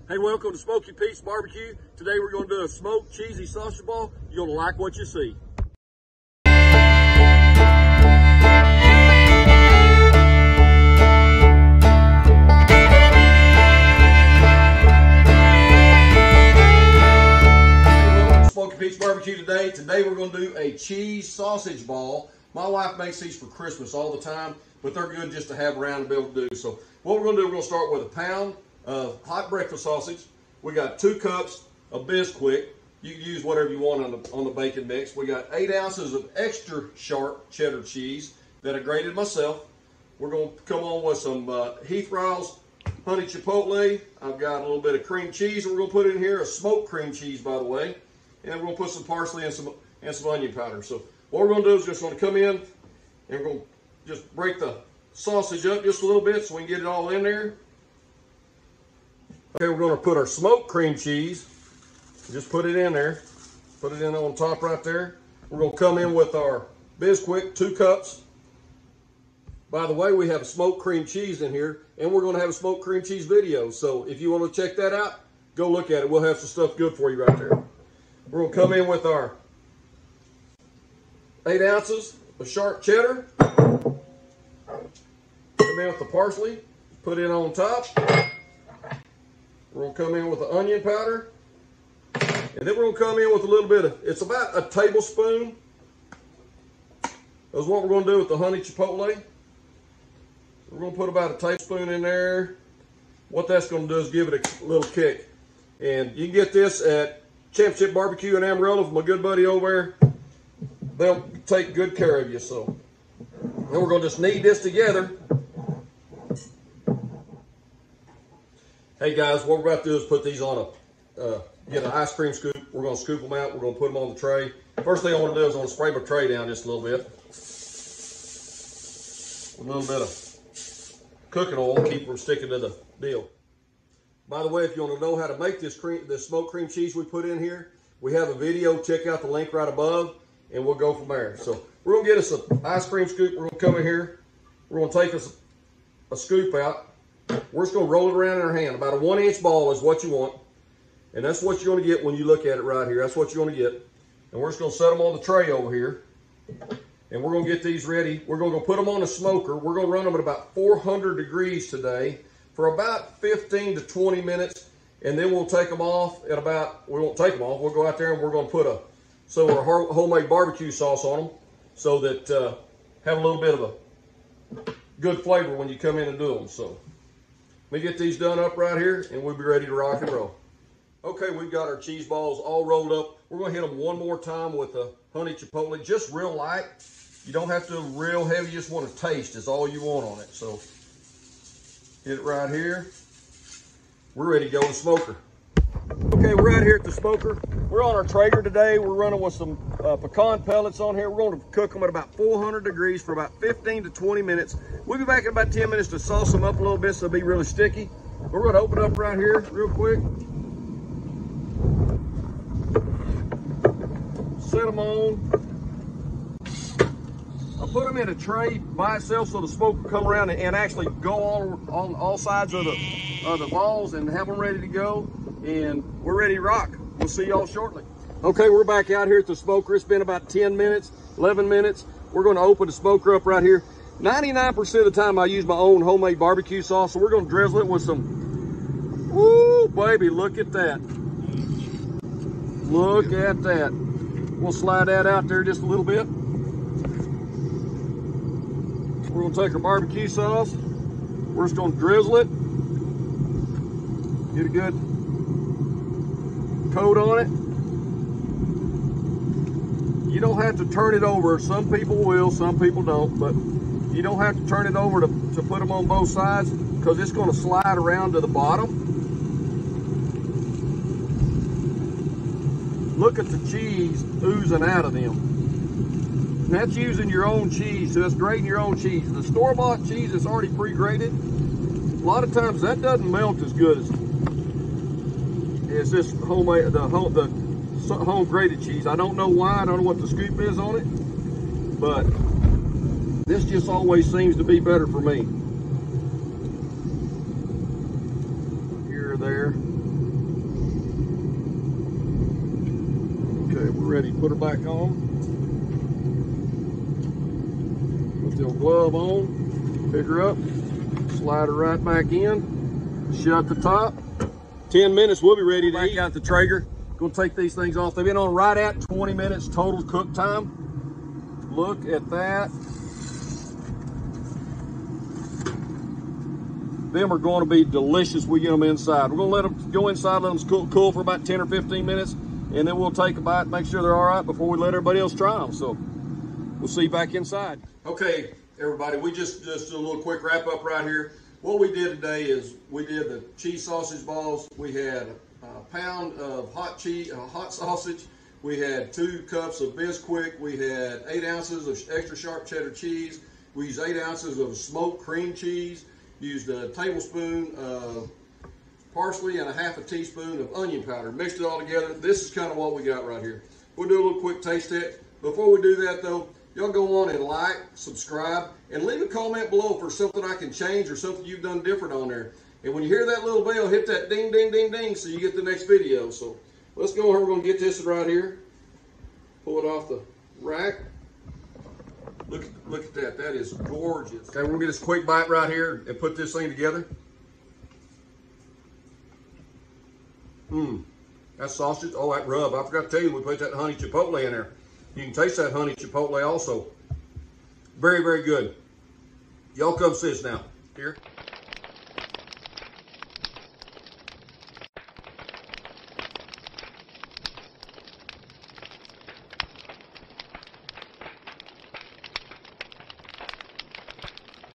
Hey, welcome to Smoky Pete's Barbecue. Today we're going to do a smoked cheesy sausage ball. You're going to like what you see. Hey, welcome to Smoky Pete's Barbecue today. Today we're going to do a cheese sausage ball. My wife makes these for Christmas all the time, but they're good just to have around and be able to do. So what we're going to do, we're going to start with a pound of hot breakfast sausage. We got 2 cups of Bisquick. You can use whatever you want on the bacon mix. We got 8 ounces of extra sharp cheddar cheese that I grated myself. We're going to come on with some Heath Riles honey chipotle. I've got a little bit of cream cheese we're going to put in here, a smoked cream cheese, by the way. And we're going to put some parsley and some onion powder. So what we're going to do is just going to come in and we're going to just break the sausage up just a little bit so we can get it all in there. Okay, we're going to put our smoked cream cheese, just put it in there, put it in on top right there. We're going to come in with our Bisquick, 2 cups. By the way, we have a smoked cream cheese in here, and we're going to have a smoked cream cheese video. So if you want to check that out, go look at it. We'll have some stuff good for you right there. We're going to come in with our 8 ounces of sharp cheddar. Come in with the parsley, put it on top. We're going to come in with the onion powder. And then we're going to come in with a little bit of, it's about a tablespoon. That's what we're going to do with the honey chipotle. We're going to put about a tablespoon in there. What that's going to do is give it a little kick. And you can get this at Championship Barbecue in Amarillo from my good buddy over there. They'll take good care of you. So then we're going to just knead this together. Hey guys, what we're about to do is put these on get an ice cream scoop. We're going to scoop them out. We're going to put them on the tray. First thing I want to do is I want to spray my tray down just a little bit. A little bit of cooking oil, keep from sticking to the deal. By the way, if you want to know how to make this smoked cream cheese we put in here, we have a video. Check out the link right above, and we'll go from there. So we're going to get us an ice cream scoop. We're going to come in here. We're going to take us a scoop out. We're just going to roll it around in our hand. About a 1-inch ball is what you want. And that's what you're going to get when you look at it right here. That's what you're going to get. And we're just going to set them on the tray over here. And we're going to get these ready. We're going to put them on a smoker. We're going to run them at about 400 degrees today for about 15 to 20 minutes. And then we'll take them off at about, we won't take them off. We'll go out there and we're going to put a homemade barbecue sauce on them so that have a little bit of a good flavor when you come in and do them. So let me get these done up right here and we'll be ready to rock and roll. Okay, we've got our cheese balls all rolled up. We're going to hit them one more time with the honey chipotle, just real light. You don't have to real heavy, you just want to taste is all you want on it. So hit it right here. We're ready to go to the smoker. Okay, we're out here at the smoker. We're on our Traeger today. We're running with some pecan pellets on here. We're going to cook them at about 400 degrees for about 15 to 20 minutes. We'll be back in about 10 minutes to sauce them up a little bit so they'll be really sticky. We're going to open it up right here real quick. Set them on. I'll put them in a tray by itself so the smoke will come around and actually go on all sides of the balls and have them ready to go. And we're ready to rock. We'll see y'all shortly. Okay, we're back out here at the smoker. It's been about 10 minutes, 11 minutes. We're going to open the smoker up right here. 99% of the time I use my own homemade barbecue sauce, so we're going to drizzle it with some, woo, baby, look at that. Look at that. We'll slide that out there just a little bit. We're going to take our barbecue sauce. We're just going to drizzle it. Get a good coat on it. You don't have to turn it over. Some people will, some people don't, but you don't have to turn it over to put them on both sides because it's going to slide around to the bottom. Look at the cheese oozing out of them. And that's using your own cheese, so that's grating your own cheese. The store-bought cheese is already pre-grated. A lot of times that doesn't melt as good as this homemade, the home grated cheese. I don't know why, I don't know what the scoop is on it, but this just always seems to be better for me. Here or there. ready to put her back on. Put the old glove on, pick her up, slide her right back in, shut the top. 10 minutes, we'll be ready to eat. Out the Traeger. Gonna take these things off. They've been on right at 20 minutes total cook time. Look at that. Them are going to be delicious. We get them inside. We're going to let them go inside, let them cool for about 10 or 15 minutes, and then we'll take a bite, make sure they're all right before we let everybody else try them. So we'll see you back inside. Okay, everybody, we just do a little quick wrap up right here. What we did today is we did the cheese sausage balls. We had a pound of hot sausage. We had 2 cups of Bisquick. We had 8 ounces of extra sharp cheddar cheese. We used 8 ounces of smoked cream cheese. Used a tablespoon of parsley and a half a teaspoon of onion powder. Mixed it all together. This is kind of what we got right here. We'll do a little quick taste test. Before we do that though, y'all go on and like, subscribe, and leave a comment below for something I can change or something you've done different on there. And when you hear that little bell, hit that ding, ding, ding, ding so you get the next video. So let's go over. We're going to get this right here. Pull it off the rack. Look at that. That is gorgeous. Okay, we're going to get this quick bite right here and put this thing together. That sausage. Oh, that rub. I forgot to tell you, we put that honey chipotle in there. You can taste that honey chipotle also. Very, very good. Y'all come see us now. Here.